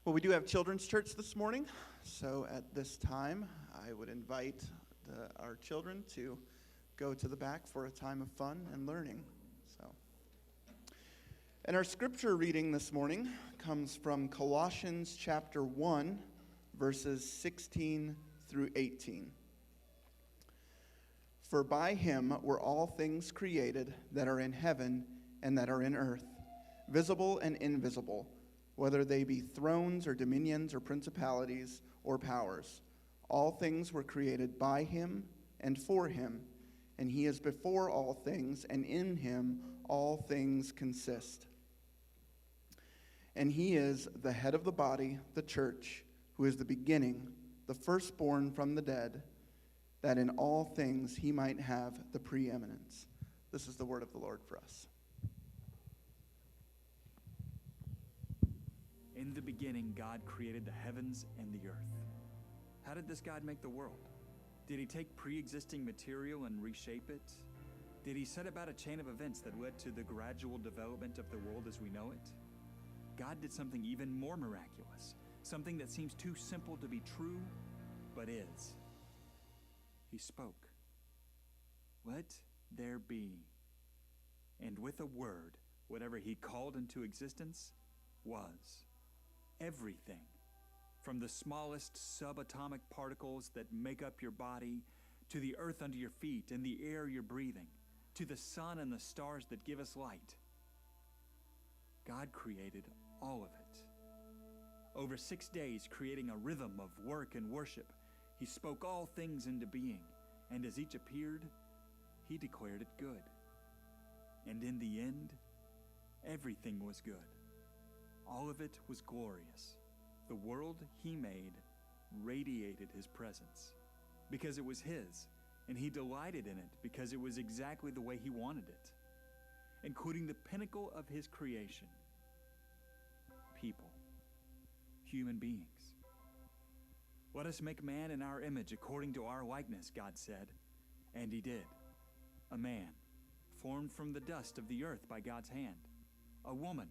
Well, we do have children's church this morning, so at this time, I would invite our children to go to the back for a time of fun and learning. And our scripture reading this morning comes from Colossians chapter 1, verses 16 through 18. For by him were all things created that are in heaven and that are in earth, visible and invisible, whether they be thrones or dominions or principalities or powers. All things were created by him and for him, and he is before all things, and in him all things consist. And he is the head of the body, the church, who is the beginning, the firstborn from the dead, that in all things he might have the preeminence. This is the word of the Lord for us. In the beginning, God created the heavens and the earth. How did this God make the world? Did he take pre-existing material and reshape it? Did he set about a chain of events that led to the gradual development of the world as we know it? God did something even more miraculous, something that seems too simple to be true, but is. He spoke, "Let there be." And with a word, whatever he called into existence was. Everything, from the smallest subatomic particles that make up your body, to the earth under your feet and the air you're breathing, to the sun and the stars that give us light. God created all of it. Over 6 days, creating a rhythm of work and worship, he spoke all things into being, and as each appeared, he declared it good. And in the end, everything was good. All of it was glorious. The world he made radiated his presence because it was his, and he delighted in it because it was exactly the way he wanted it, including the pinnacle of his creation, people, human beings. Let us make man in our image according to our likeness, God said, and he did. A man, formed from the dust of the earth by God's hand. A woman,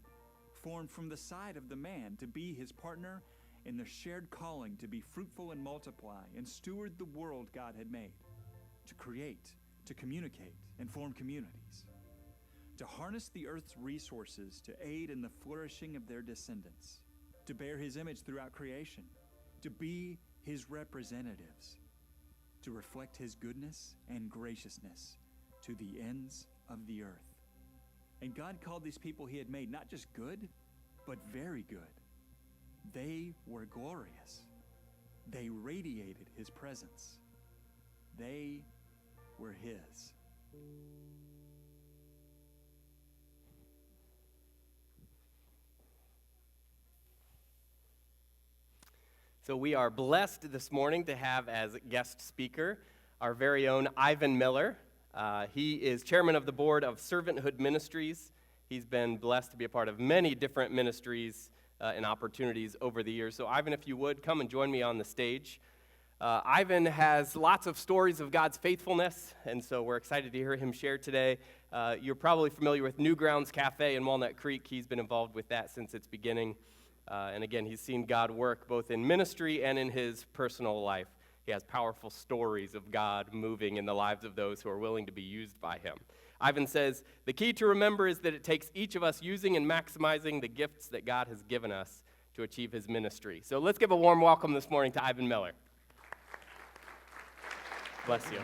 formed from the side of the man to be his partner in the shared calling to be fruitful and multiply and steward the world God had made, to create, to communicate, and form communities, to harness the earth's resources to aid in the flourishing of their descendants, to bear his image throughout creation, to be his representatives, to reflect his goodness and graciousness to the ends of the earth. And God called these people he had made not just good, but very good. They were glorious. They radiated his presence. They were his. So we are blessed this morning to have as guest speaker our very own Ivan Miller. He is chairman of the board of Servanthood Ministries. He's been blessed to be a part of many different ministries and opportunities over the years. So Ivan, if you would, come and join me on the stage. Ivan has lots of stories of God's faithfulness, and so we're excited to hear him share today. You're probably familiar with Newgrounds Cafe in Walnut Creek. He's been involved with that since its beginning. And again, he's seen God work both in ministry and in his personal life. He has powerful stories of God moving in the lives of those who are willing to be used by him. Ivan says, the key to remember is that it takes each of us using and maximizing the gifts that God has given us to achieve his ministry. So let's give a warm welcome this morning to Ivan Miller. Bless you.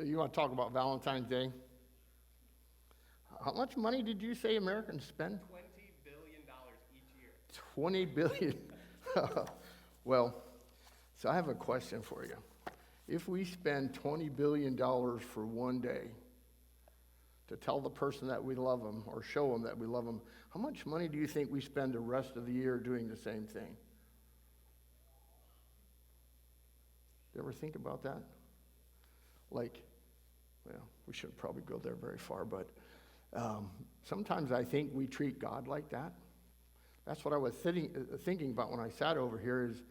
You want to talk about Valentine's Day? How much money did you say Americans spend? $20 billion each year. 20 billion. Well, so I have a question for you. If we spend $20 billion for one day to tell the person that we love them or show them that we love them, how much money do you think we spend the rest of the year doing the same thing? You ever think about that? Like, well, we shouldn't probably go there very far, but sometimes I think we treat God like that. That's what I was thinking about when I sat over here is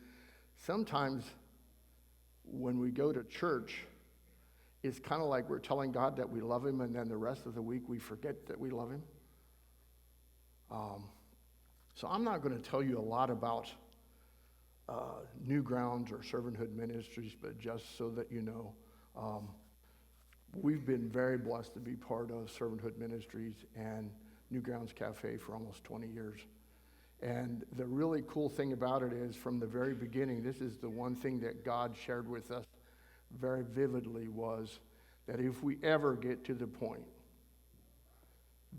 sometimes when we go to church, it's kind of like we're telling God that we love him, and then the rest of the week we forget that we love him. So I'm not going to tell you a lot about New Grounds or Servanthood Ministries, but just so that you know, we've been very blessed to be part of Servanthood Ministries and New Grounds Cafe for almost 20 years. And the really cool thing about it is, from the very beginning, this is the one thing that God shared with us very vividly, was that if we ever get to the point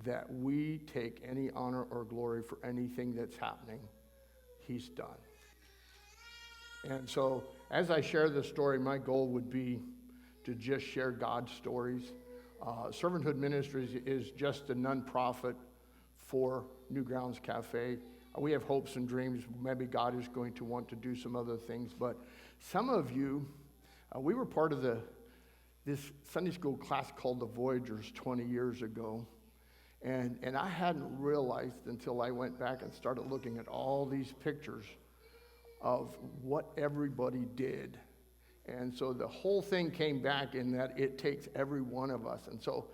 that we take any honor or glory for anything that's happening, He's done. And so, as I share this story, my goal would be to just share God's stories. Servanthood Ministries is just a nonprofit for New Grounds Cafe. We have hopes and dreams. Maybe God is going to want to do some other things. But some of you, we were part of this Sunday school class called the Voyagers 20 years ago. And I hadn't realized until I went back and started looking at all these pictures of what everybody did. And so the whole thing came back in that it takes every one of us. And so,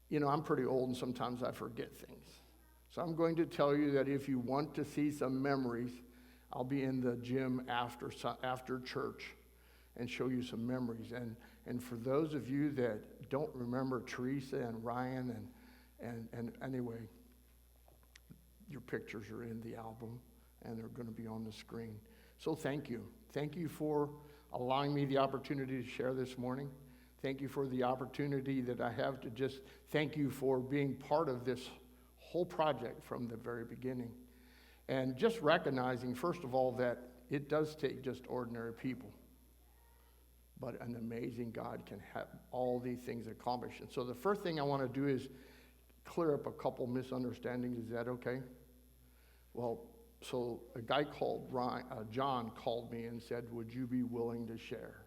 you know, I'm pretty old and sometimes I forget things. So I'm going to tell you that if you want to see some memories, I'll be in the gym after church and show you some memories. And for those of you that don't remember Teresa and Ryan and anyway, your pictures are in the album and they're going to be on the screen. So thank you. Thank you for allowing me the opportunity to share this morning. Thank you for the opportunity that I have to just thank you for being part of this whole project from the very beginning. And just recognizing, first of all, that it does take just ordinary people, but an amazing God can have all these things accomplished. And so the first thing I want to do is clear up a couple misunderstandings. Is that okay? Well, so a guy called John called me and said, would you be willing to share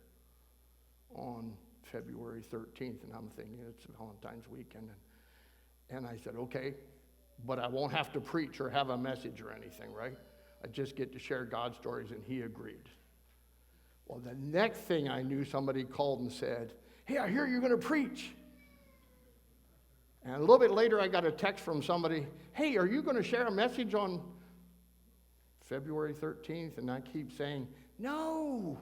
on February 13th? And I'm thinking it's Valentine's weekend. And I said, okay, but I won't have to preach or have a message or anything, right? I just get to share God's stories, and he agreed. Well, the next thing I knew, somebody called and said, hey, I hear you're going to preach. And a little bit later, I got a text from somebody, hey, are you going to share a message on February 13th? And I keep saying, no,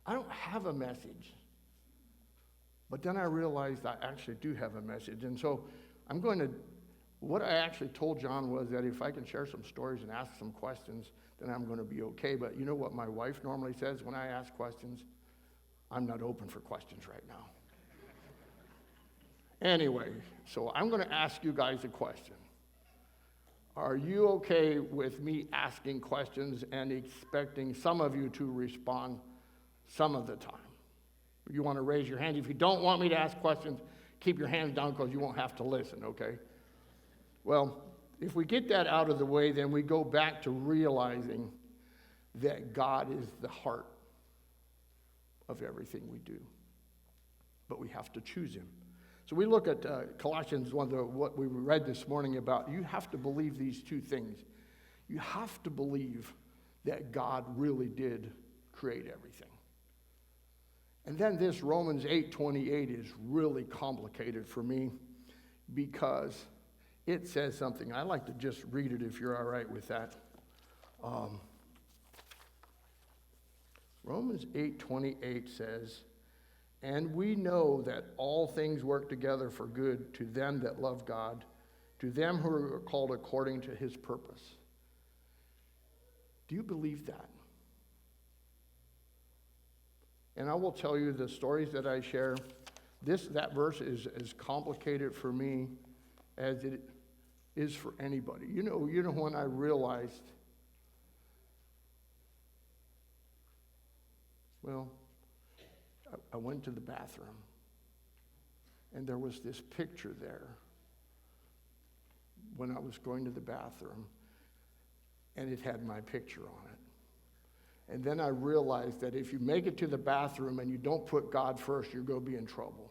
I don't have a message. But then I realized I actually do have a message. And so what I actually told John was that if I can share some stories and ask some questions, then I'm going to be okay. But you know what my wife normally says when I ask questions? I'm not open for questions right now. Anyway, so I'm going to ask you guys a question. Are you okay with me asking questions and expecting some of you to respond some of the time? You want to raise your hand. If you don't want me to ask questions, keep your hands down because you won't have to listen, okay? Well, if we get that out of the way, then we go back to realizing that God is the heart of everything we do. But we have to choose him. So we look at Colossians 1, what we read this morning about, you have to believe these two things. You have to believe that God really did create everything. And then this Romans 8:28 is really complicated for me because it says something. I like to just read it if you're all right with that. Romans 8:28 says, and we know that all things work together for good to them that love God, to them who are called according to his purpose. Do you believe that? And I will tell you the stories that I share, that verse is as complicated for me as it is for anybody. You know when I realized, well, I went to the bathroom, and there was this picture there when I was going to the bathroom, and it had my picture on it. And then I realized that if you make it to the bathroom and you don't put God first, you're going to be in trouble.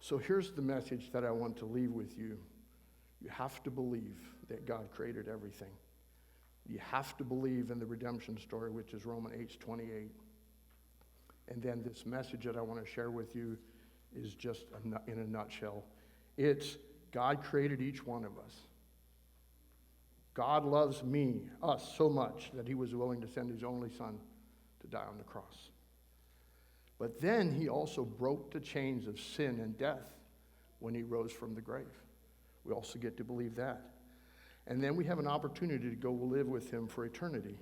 So here's the message that I want to leave with you. You have to believe that God created everything. You have to believe in the redemption story, which is Romans 8:28. And then this message that I want to share with you is just in a nutshell. It's God created each one of us. God loves us so much that he was willing to send his only son to die on the cross. But then he also broke the chains of sin and death when he rose from the grave. We also get to believe that. And then we have an opportunity to go live with him for eternity.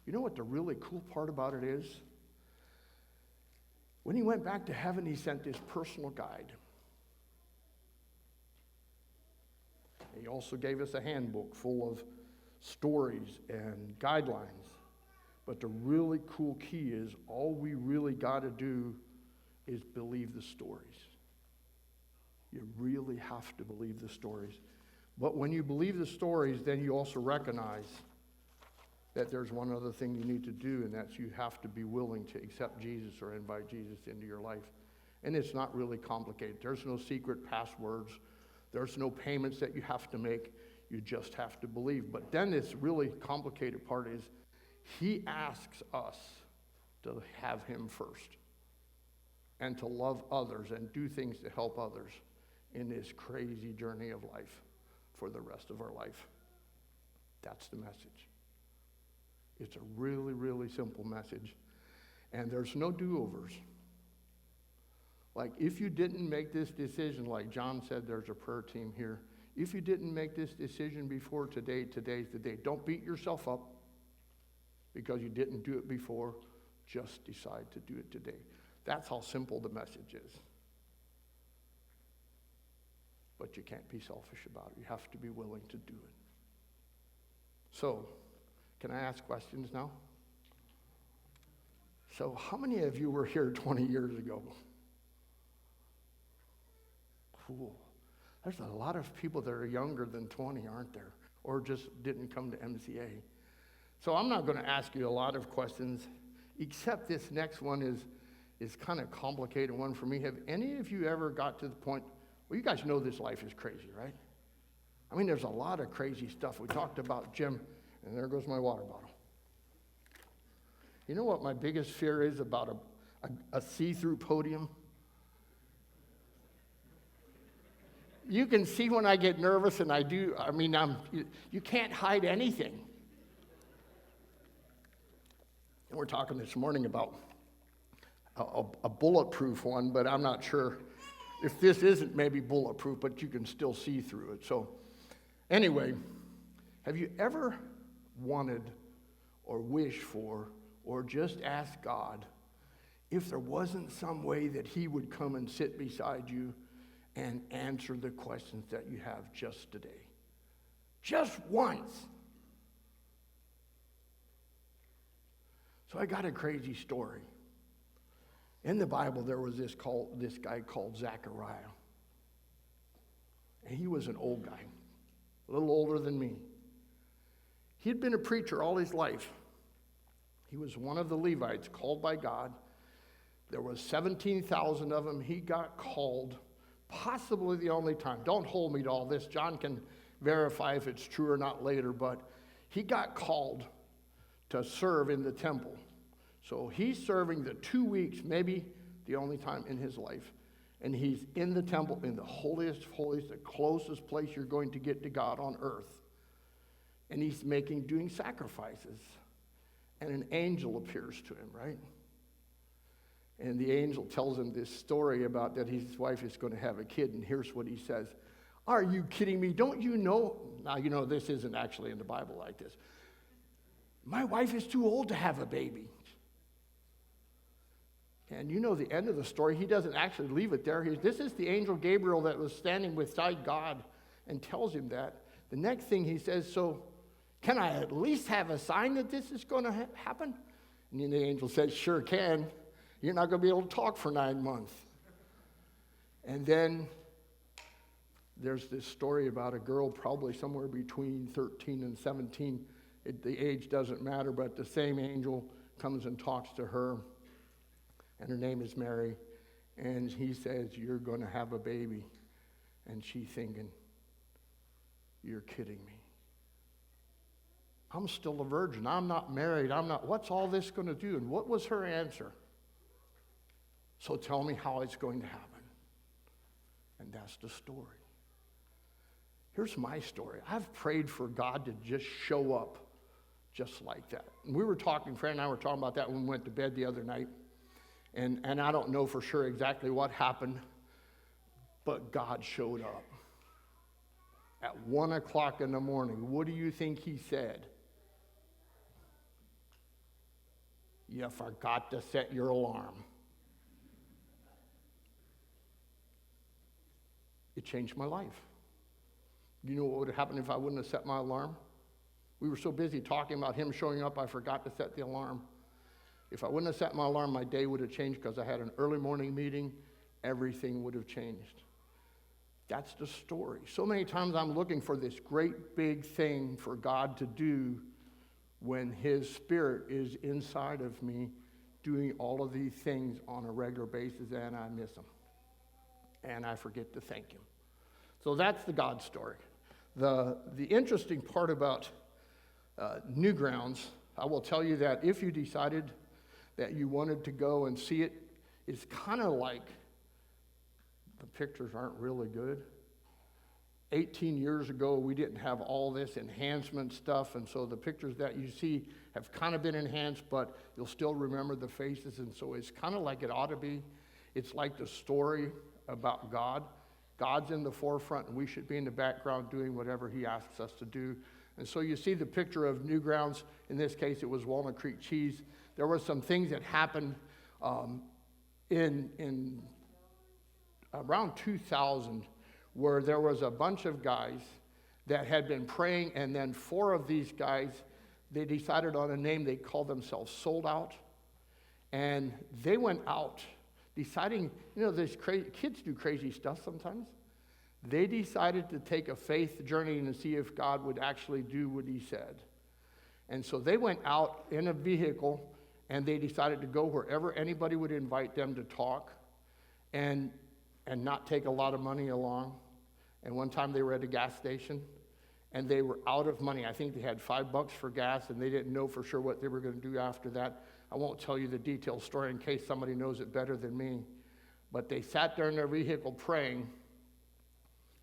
You know what the really cool part about it is? When he went back to heaven, he sent his personal guide. He also gave us a handbook full of stories and guidelines. But the really cool key is all we really got to do is believe the stories. You really have to believe the stories. But when you believe the stories, then you also recognize that there's one other thing you need to do, and that's you have to be willing to accept Jesus or invite Jesus into your life. And it's not really complicated. There's no secret passwords. There's no payments that you have to make. You just have to believe. But then this really complicated part is he asks us to have him first and to love others and do things to help others in this crazy journey of life for the rest of our life. That's the message. It's a really, really simple message. And there's no do-overs. Like, if you didn't make this decision, like John said, there's a prayer team here. If you didn't make this decision before today, today's the day. Don't beat yourself up because you didn't do it before. Just decide to do it today. That's how simple the message is. But you can't be selfish about it. You have to be willing to do it. So, can I ask questions now? So, how many of you were here 20 years ago? Cool. There's a lot of people that are younger than 20, aren't there? Or just didn't come to MCA. So I'm not going to ask you a lot of questions, except this next one is kind of complicated one for me. Have any of you ever got to the point, well, you guys know this life is crazy, right? I mean, there's a lot of crazy stuff. We talked about Jim, and there goes my water bottle. You know what my biggest fear is about a see-through podium? You can see when I get nervous, and you can't hide anything. And we're talking this morning about a bulletproof one, but I'm not sure if this isn't maybe bulletproof, but you can still see through it. So anyway, have you ever wanted or wished for or just asked God if there wasn't some way that he would come and sit beside you and answer the questions that you have just today? Just once. So I got a crazy story. In the Bible, there was this guy called Zechariah. And he was an old guy, a little older than me. He'd been a preacher all his life. He was one of the Levites called by God. There was 17,000 of them. He got called possibly the only time. Don't hold me to all this. John can verify if it's true or not later, but he got called to serve in the temple. So he's serving the 2 weeks, maybe the only time in his life. And he's in the temple, in the holiest of holies, the closest place you're going to get to God on earth. And he's doing sacrifices. And an angel appears to him, right? And the angel tells him this story about that his wife is going to have a kid. And here's what he says. Are you kidding me? Don't you know? Now, you know, this isn't actually in the Bible like this. My wife is too old to have a baby. And you know the end of the story. He doesn't actually leave it there. This is the angel Gabriel that was standing beside God and tells him that. The next thing he says, so can I at least have a sign that this is going to happen? And then the angel says, sure can. You're not going to be able to talk for 9 months. And then there's this story about a girl probably somewhere between 13 and 17. The age doesn't matter, but the same angel comes and talks to her. And her name is Mary. And he says, you're going to have a baby. And she's thinking, you're kidding me. I'm still a virgin. I'm not married. What's all this going to do? And what was her answer? So tell me how it's going to happen. And that's the story. Here's my story. I've prayed for God to just show up just like that. And we were talking, Fran and I were talking about that when we went to bed the other night. And I don't know for sure exactly what happened, but God showed up. At 1 o'clock in the morning, what do you think he said? You forgot to set your alarm. It changed my life. You know what would have happened if I wouldn't have set my alarm? We were so busy talking about him showing up, I forgot to set the alarm. If I wouldn't have set my alarm, my day would have changed because I had an early morning meeting. Everything would have changed. That's the story. So many times I'm looking for this great big thing for God to do when his Spirit is inside of me doing all of these things on a regular basis, and I miss them. And I forget to thank him. So that's the God story. The interesting part about Newgrounds, I will tell you that if you decided that you wanted to go and see it, it's kind of like the pictures aren't really good. 18 years ago, we didn't have all this enhancement stuff, and so the pictures that you see have kind of been enhanced, but you'll still remember the faces, and so it's kind of like it ought to be. It's like the story about God. God's in the forefront, and we should be in the background doing whatever he asks us to do. And so you see the picture of Newgrounds. In this case, it was Walnut Creek Cheese. There were some things that happened in around 2000 where there was a bunch of guys that had been praying, and then 4 of these guys, they decided on a name. They called themselves Sold Out. And they went out deciding, these kids do crazy stuff sometimes. They decided to take a faith journey and see if God would actually do what he said. And so they went out in a vehicle, and they decided to go wherever anybody would invite them to talk and not take a lot of money along. And one time they were at a gas station, and they were out of money. I think they had $5 for gas, and they didn't know for sure what they were going to do after that. I won't tell you the detailed story in case somebody knows it better than me. But they sat there in their vehicle praying,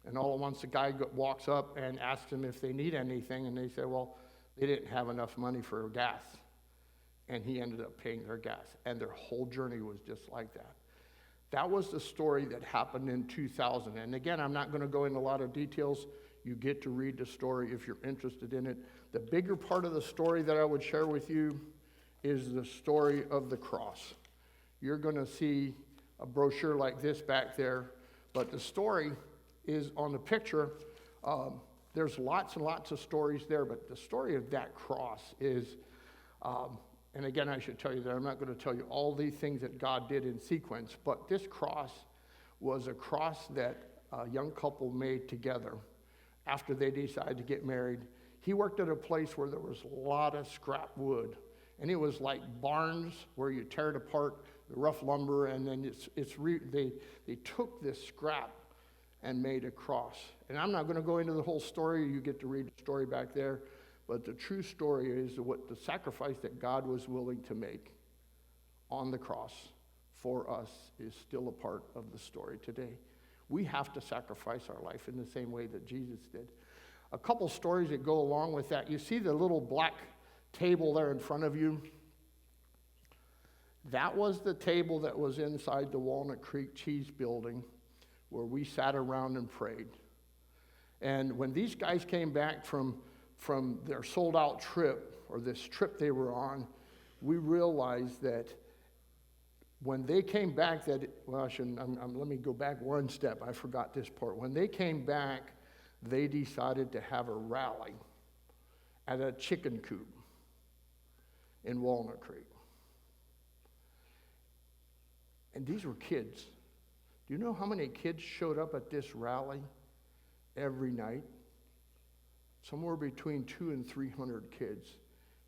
and all at once a guy walks up and asks them if they need anything, and they say, well, they didn't have enough money for gas. And he ended up paying their gas, and their whole journey was just like that. That was the story that happened in 2000. And again, I'm not going to go into a lot of details. You get to read the story if you're interested in it. The bigger part of the story that I would share with you is the story of the cross. You're going to see a brochure like this back there, but the story is on the picture. There's lots and lots of stories there, but the story of that cross is, and again, I should tell you that I'm not going to tell you all these things that God did in sequence, but this cross was a cross that a young couple made together after they decided to get married. He worked at a place where there was a lot of scrap wood, and it was like barns where you tear it apart, the rough lumber, and then they took this scrap and made a cross. And I'm not going to go into the whole story. You get to read the story back there. But the true story is what the sacrifice that God was willing to make on the cross for us is still a part of the story today. We have to sacrifice our life in the same way that Jesus did. A couple stories that go along with that. You see the little black table there in front of you? That was the table that was inside the Walnut Creek Cheese building where we sat around and prayed. And when these guys came back from their sold-out trip, or this trip they were on, we realized that when they came back, let me go back one step. I forgot this part. When they came back, they decided to have a rally at a chicken coop in Walnut Creek. And these were kids. Do you know how many kids showed up at this rally every night? Somewhere between 200 and 300 kids.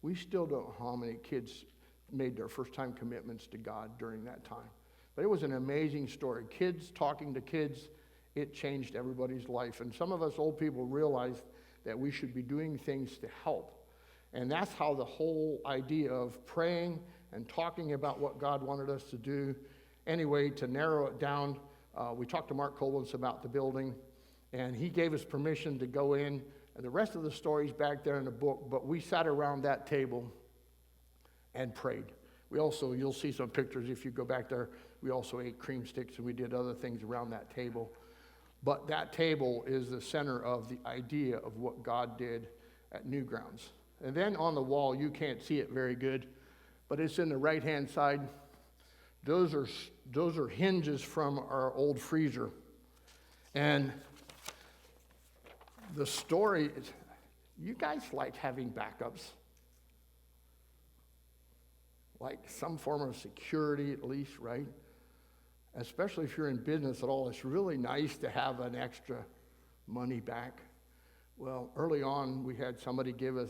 We still don't know how many kids made their first-time commitments to God during that time. But it was an amazing story. Kids talking to kids, it changed everybody's life. And some of us old people realized that we should be doing things to help. And that's how the whole idea of praying and talking about what God wanted us to do. Anyway, to narrow it down, we talked to Mark Collins about the building. And he gave us permission to go in, and the rest of the story's back there in the book, but we sat around that table and prayed. We also, you'll see some pictures if you go back there, we also ate cream sticks and we did other things around that table. But that table is the center of the idea of what God did at Newgrounds. And then on the wall, you can't see it very good, but it's in the right-hand side. Those are hinges from our old freezer. And the story is, you guys like having backups? Like some form of security at least, right? Especially if you're in business at all, it's really nice to have an extra money back. Well, early on, we had somebody give us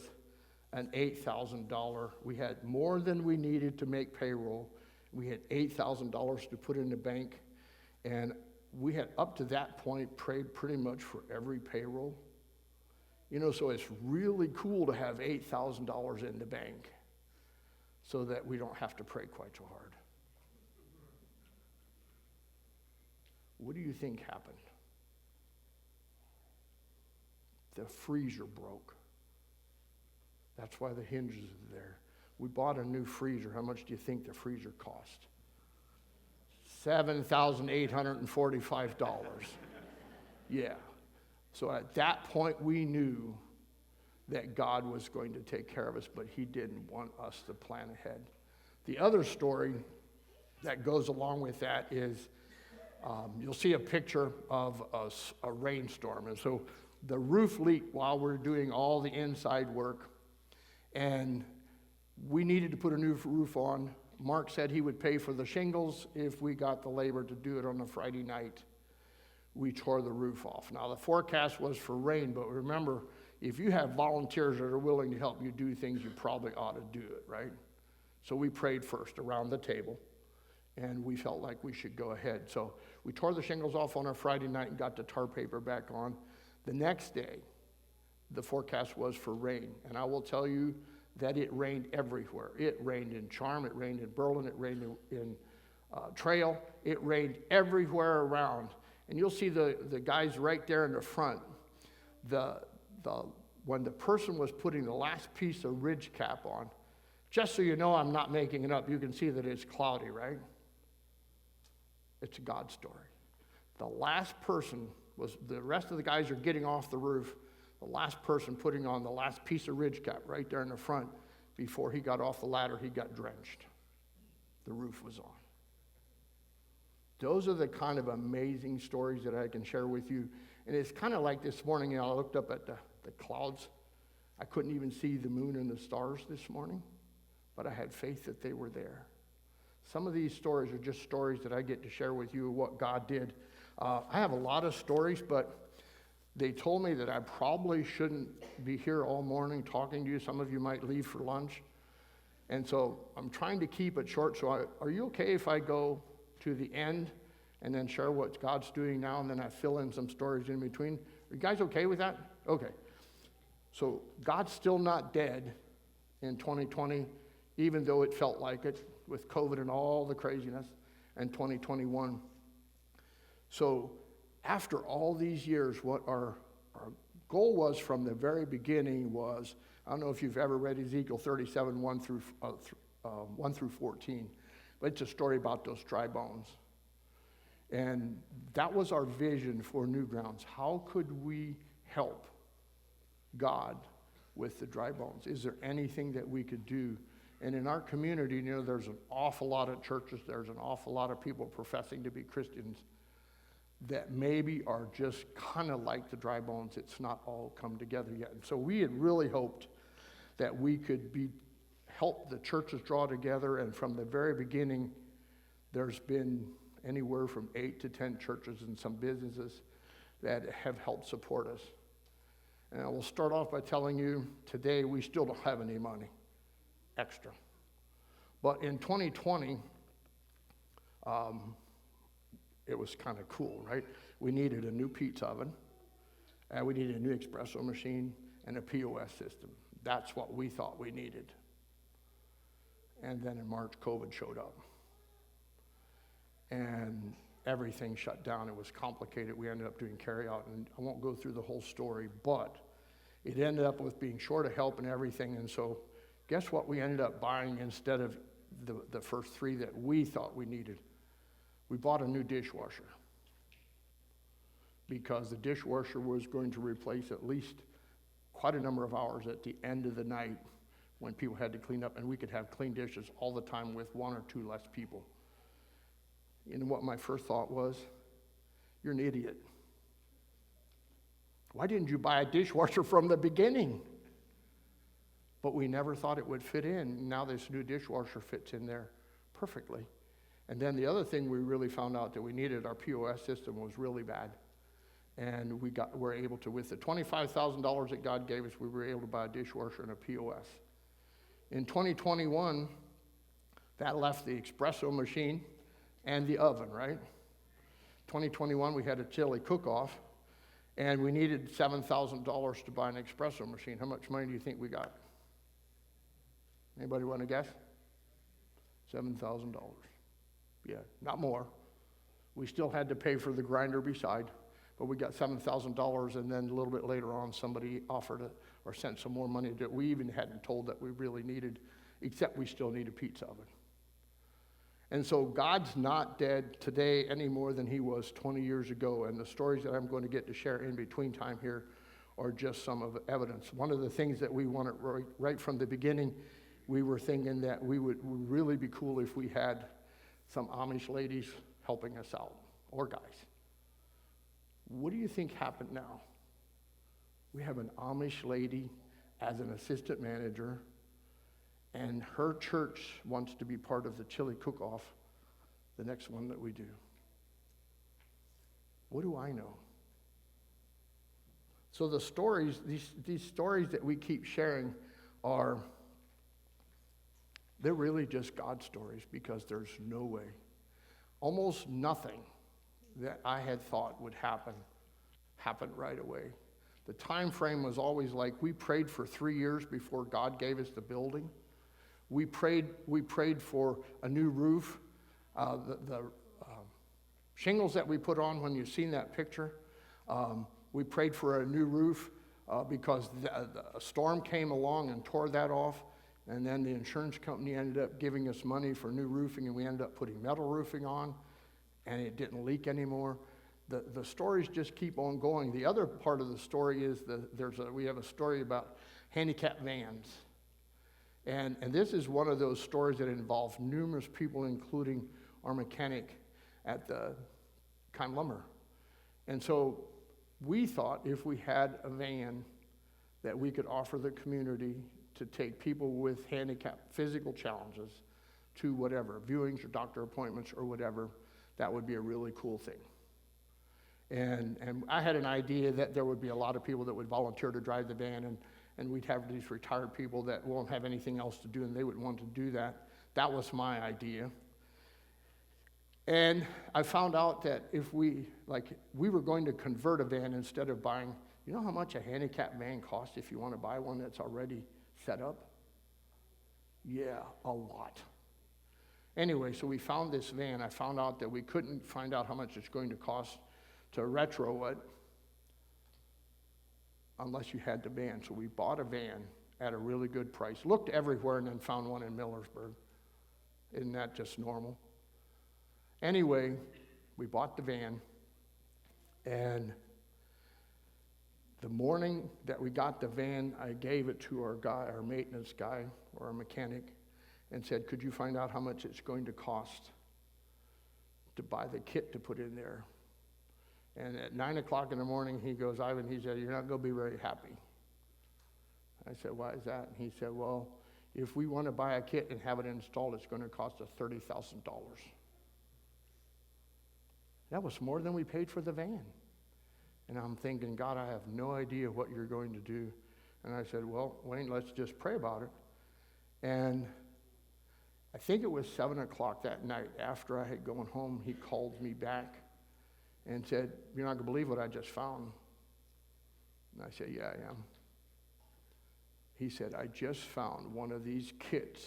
an $8,000. We had more than we needed to make payroll. We had $8,000 to put in the bank, and we had up to that point prayed pretty much for every payroll. You know, so it's really cool to have $8,000 in the bank so that we don't have to pray quite so hard. What do you think happened? The freezer broke. That's why the hinges are there. We bought a new freezer. How much do you think the freezer cost? $7,845. Yeah. So at that point, we knew that God was going to take care of us, but he didn't want us to plan ahead. The other story that goes along with that is you'll see a picture of a rainstorm. And so the roof leaked while we're doing all the inside work, and we needed to put a new roof on. Mark said he would pay for the shingles if we got the labor to do it on a Friday night. We tore the roof off. Now, the forecast was for rain, but remember, if you have volunteers that are willing to help you do things, you probably ought to do it, right? So we prayed first around the table, and we felt like we should go ahead. So we tore the shingles off on a Friday night and got the tar paper back on. The next day, the forecast was for rain, and I will tell you that it rained everywhere. It rained in Charm, it rained in Berlin, it rained in Trail, it rained everywhere around. And you'll see the guys right there in the front. When the person was putting the last piece of ridge cap on, just so you know I'm not making it up, you can see that it's cloudy, right? It's a God story. The last person was, the rest of the guys are getting off the roof, the last person putting on the last piece of ridge cap right there in the front, before he got off the ladder, he got drenched. The roof was on. Those are the kind of amazing stories that I can share with you. And it's kind of like this morning, I looked up at the clouds. I couldn't even see the moon and the stars this morning, but I had faith that they were there. Some of these stories are just stories that I get to share with you of what God did. I have a lot of stories, but they told me that I probably shouldn't be here all morning talking to you. Some of you might leave for lunch. And so I'm trying to keep it short. So are you okay if I go to the end and then share what God's doing now, and then I fill in some stories in between? Are you guys okay with that? Okay. So God's still not dead in 2020, even though it felt like it with COVID and all the craziness, and 2021. So after all these years, what our goal was from the very beginning was, I don't know if you've ever read Ezekiel 37, 1 through 14, but it's a story about those dry bones. And that was our vision for Newgrounds. How could we help God with the dry bones? Is there anything that we could do? And in our community, you know, there's an awful lot of churches, there's an awful lot of people professing to be Christians that maybe are just kind of like the dry bones. It's not all come together yet. And so we had really hoped that we could help the churches draw together. And from the very beginning, there's been anywhere from 8 to 10 churches and some businesses that have helped support us. And I will start off by telling you, today we still don't have any money extra. But in 2020, it was kind of cool, right? We needed a new pizza oven, and we needed a new espresso machine and a POS system. That's what we thought we needed. And then in March, COVID showed up. And everything shut down. It was complicated. We ended up doing carryout, and I won't go through the whole story, but it ended up with being short of help and everything. And so guess what we ended up buying instead of the first 3 that we thought we needed? We bought a new dishwasher, because the dishwasher was going to replace at least quite a number of hours at the end of the night when people had to clean up, and we could have clean dishes all the time with 1 or 2 less people. You know what my first thought was? You're an idiot. Why didn't you buy a dishwasher from the beginning? But we never thought it would fit in. Now this new dishwasher fits in there perfectly. And then the other thing we really found out that we needed, our POS system was really bad. And we're able to, with the $25,000 that God gave us, we were able to buy a dishwasher and a POS. In 2021, that left the espresso machine and the oven, right? 2021, we had a chili cook-off, and we needed $7,000 to buy an espresso machine. How much money do you think we got? Anybody want to guess? $7,000. Yeah, not more. We still had to pay for the grinder beside, but we got $7,000, and then a little bit later on, somebody offered it or sent some more money that we even hadn't told that we really needed, except we still need a pizza oven. And so God's not dead today any more than he was 20 years ago. And the stories that I'm going to get to share in between time here are just some of the evidence. One of the things that we wanted right from the beginning, we were thinking that we would really be cool if we had some Amish ladies helping us out, or guys. What do you think happened now? We have an Amish lady as an assistant manager, and her church wants to be part of the chili cook-off, the next one that we do. What do I know? So the stories, these stories that we keep sharing they're really just God stories, because there's no way, almost nothing that I had thought would happen happened right away. The time frame was always like, we prayed for 3 years before God gave us the building. We prayed for a new roof. The shingles that we put on, when you've seen that picture, we prayed for a new roof because a storm came along and tore that off, and then the insurance company ended up giving us money for new roofing, and we ended up putting metal roofing on, and it didn't leak anymore. The stories just keep on going. The other part of the story is we have a story about handicapped vans. And this is one of those stories that involve numerous people, including our mechanic at the Kime Lumber. And so we thought if we had a van that we could offer the community to take people with handicap physical challenges to whatever, viewings or doctor appointments or whatever, that would be a really cool thing. And I had an idea that there would be a lot of people that would volunteer to drive the van, and we'd have these retired people that won't have anything else to do, and they would want to do that. That was my idea. And I found out that if we were going to convert a van instead of buying, you know how much a handicapped van costs if you want to buy one that's already set up? Yeah, a lot. Anyway, so we found this van. I found out that we couldn't find out how much it's going to cost to retro it unless you had the van. So we bought a van at a really good price. Looked everywhere and then found one in Millersburg. Isn't that just normal? Anyway, we bought the van, and the morning that we got the van, I gave it to our maintenance guy, or our mechanic, and said, could you find out how much it's going to cost to buy the kit to put in there? And at 9 o'clock in the morning, he goes, Ivan, he said, you're not going to be very happy. I said, why is that? And he said, well, if we want to buy a kit and have it installed, it's going to cost us $30,000. That was more than we paid for the van. And I'm thinking, God, I have no idea what you're going to do. And I said, well, Wayne, let's just pray about it. And I think it was 7 o'clock that night after I had gone home, he called me back and said, you're not going to believe what I just found. And I said, yeah, I am. He said, I just found one of these kits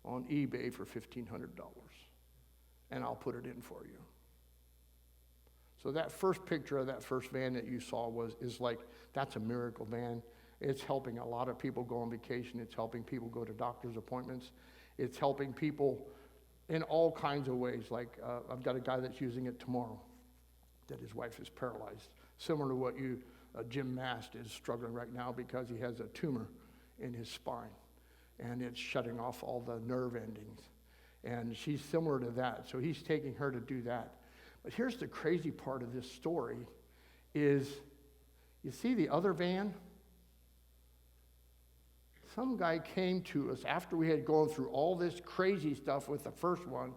on eBay for $1,500, and I'll put it in for you. So that first picture of that first van that you saw is like, that's a miracle van. It's helping a lot of people go on vacation. It's helping people go to doctor's appointments. It's helping people in all kinds of ways. Like I've got a guy that's using it tomorrow that his wife is paralyzed. Similar to what Jim Mast is struggling right now because he has a tumor in his spine and it's shutting off all the nerve endings. And she's similar to that. So he's taking her to do that. But here's the crazy part of this story is, you see the other van? Some guy came to us after we had gone through all this crazy stuff with the first one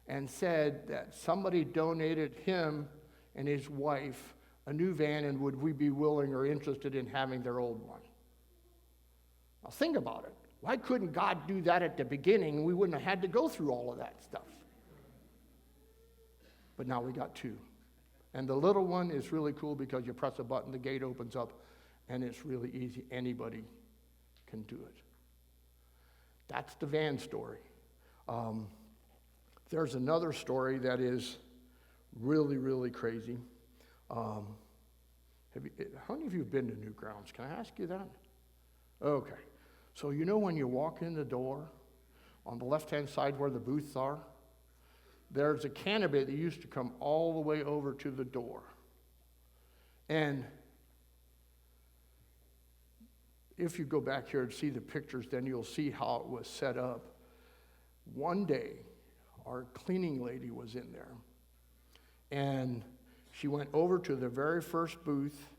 and said that somebody donated him and his wife a new van and would we be willing or interested in having their old one. Now think about it. Why couldn't God do that at the beginning? We wouldn't have had to go through all of that stuff. But now we got two. And the little one is really cool because you press a button, the gate opens up, and it's really easy. Anybody can do it. That's the van story. There's another story that is really, really crazy. How many of you have been to Newgrounds? Can I ask you that? Okay. So you know when you walk in the door, on the left-hand side where the booths are, there's a canopy that used to come all the way over to the door. And if you go back here and see the pictures, then you'll see how it was set up. One day, our cleaning lady was in there, and she went over to the very first booth,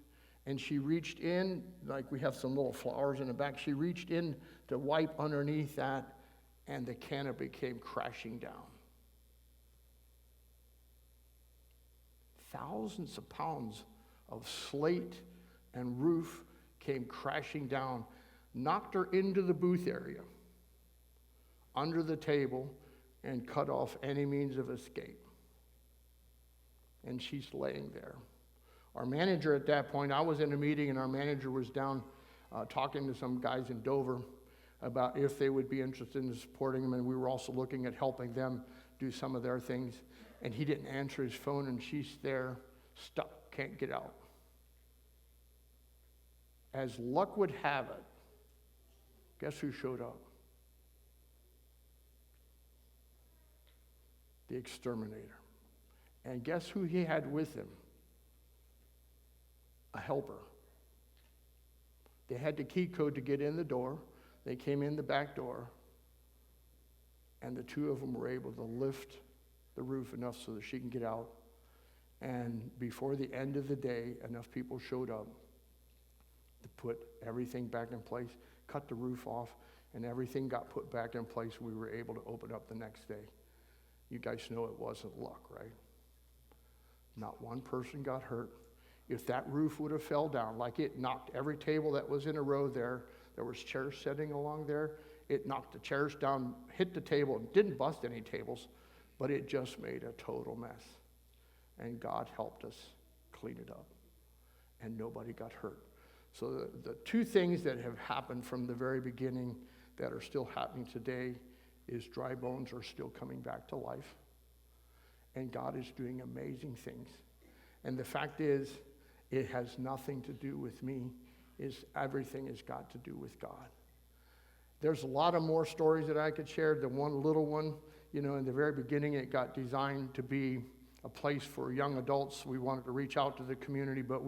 and she reached in, like we have some little flowers in the back, she reached in to wipe underneath that, and the canopy came crashing down. Thousands of pounds of slate and roof came crashing down, knocked her into the booth area, under the table, and cut off any means of escape. And she's laying there. Our manager at that point, I was in a meeting and our manager was down talking to some guys in Dover about if they would be interested in supporting them, and we were also looking at helping them do some of their things. And he didn't answer his phone, and she's there, stuck, can't get out. As luck would have it, guess who showed up? The exterminator. And guess who he had with him? A helper. They had the key code to get in the door. They came in the back door, and the two of them were able to lift the roof enough so that she can get out. And before the end of the day, enough people showed up to put everything back in place, cut the roof off, and everything got put back in place. We were able to open up the next day. You guys know it wasn't luck, right? Not one person got hurt. If that roof would have fell down, like it knocked every table that was in a row there was chairs sitting along there, it knocked the chairs down, hit the table, didn't bust any tables, but it just made a total mess. And God helped us clean it up. And nobody got hurt. So the two things that have happened from the very beginning that are still happening today is dry bones are still coming back to life. And God is doing amazing things. And the fact is, it has nothing to do with me. Everything has got to do with God. There's a lot of more stories that I could share. The one little one, in the very beginning, it got designed to be a place for young adults. We wanted to reach out to the community, but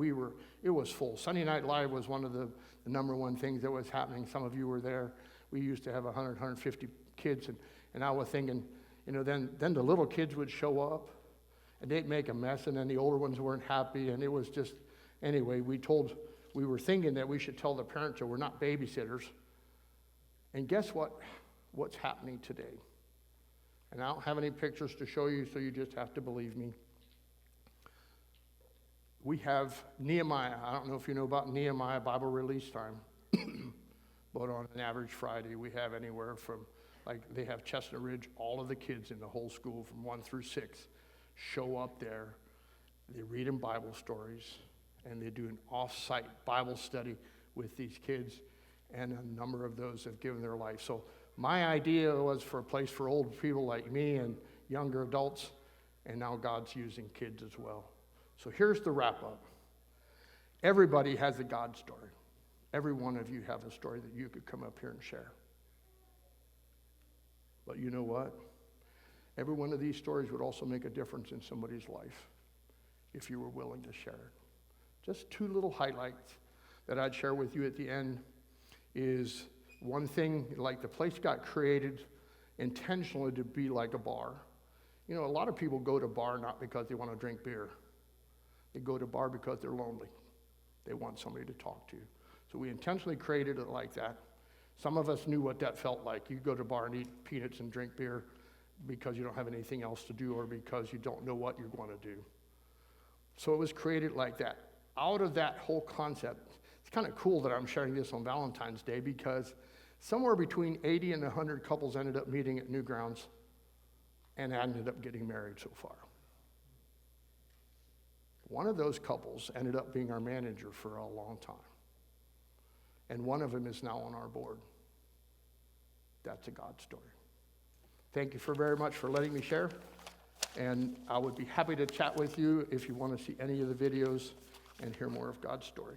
it was full. Sunday Night Live was one of the number one things that was happening. Some of you were there. We used to have 100, 150 kids, and I was thinking, then the little kids would show up, and they'd make a mess, and then the older ones weren't happy, and it was just, anyway, we were thinking that we should tell the parents that we're not babysitters. And guess what's happening today? And I don't have any pictures to show you, so you just have to believe me. We have Nehemiah. I don't know if you know about Nehemiah Bible release time. But on an average Friday, we have anywhere from, they have Chestnut Ridge, all of the kids in the whole school from 1 through 6 show up there. They read them Bible stories, and they do an off-site Bible study with these kids, and a number of those have given their life. So my idea was for a place for old people like me and younger adults, and now God's using kids as well. So here's the wrap up. Everybody has a God story. Every one of you have a story that you could come up here and share. But you know what? Every one of these stories would also make a difference in somebody's life if you were willing to share it. Just two little highlights that I'd share with you at the end is one thing, like the place got created intentionally to be like a bar. You know, a lot of people go to bar not because they want to drink beer. They go to bar because they're lonely. They want somebody to talk to. So we intentionally created it like that. Some of us knew what that felt like. You go to a bar and eat peanuts and drink beer because you don't have anything else to do or because you don't know what you're going to do. So it was created like that. Out of that whole concept, it's kind of cool that I'm sharing this on Valentine's Day because somewhere between 80 and 100 couples ended up meeting at Newgrounds and ended up getting married so far. One of those couples ended up being our manager for a long time. And one of them is now on our board. That's a God story. Thank you very much for letting me share. And I would be happy to chat with you if you want to see any of the videos and hear more of God's story.